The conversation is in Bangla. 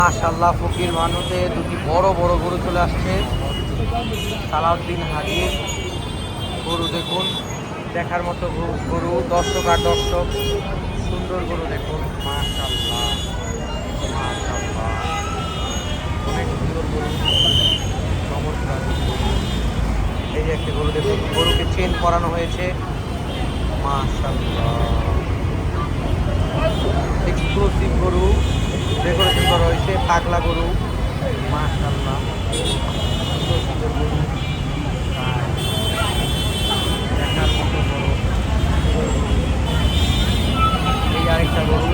মাশাআল্লাহ ফকির মানুষে দুটি বড় বড় গরু চলে আসছে। সালাউদ্দিন হাজির গরু দেখুন, দেখার মতো গরু, দর্শক আর দর্শক, সুন্দর গরু দেখুন। মাশাআল্লাহ মাশাআল্লাহ, অনেক সুন্দর গরু, চমৎকার। এই যে একটি গরু দেখুন, গরুকে চেন করানো হয়েছে। মাশাআল্লাহ, এক্সক্লুসিভ গরু, ডেকোরেশন করা হয়েছে, পাগলা গরু। মাশাআল্লাহ, সুন্দর সুন্দর গরু, দেখার মতো গরু। এই আরেকটা গরু,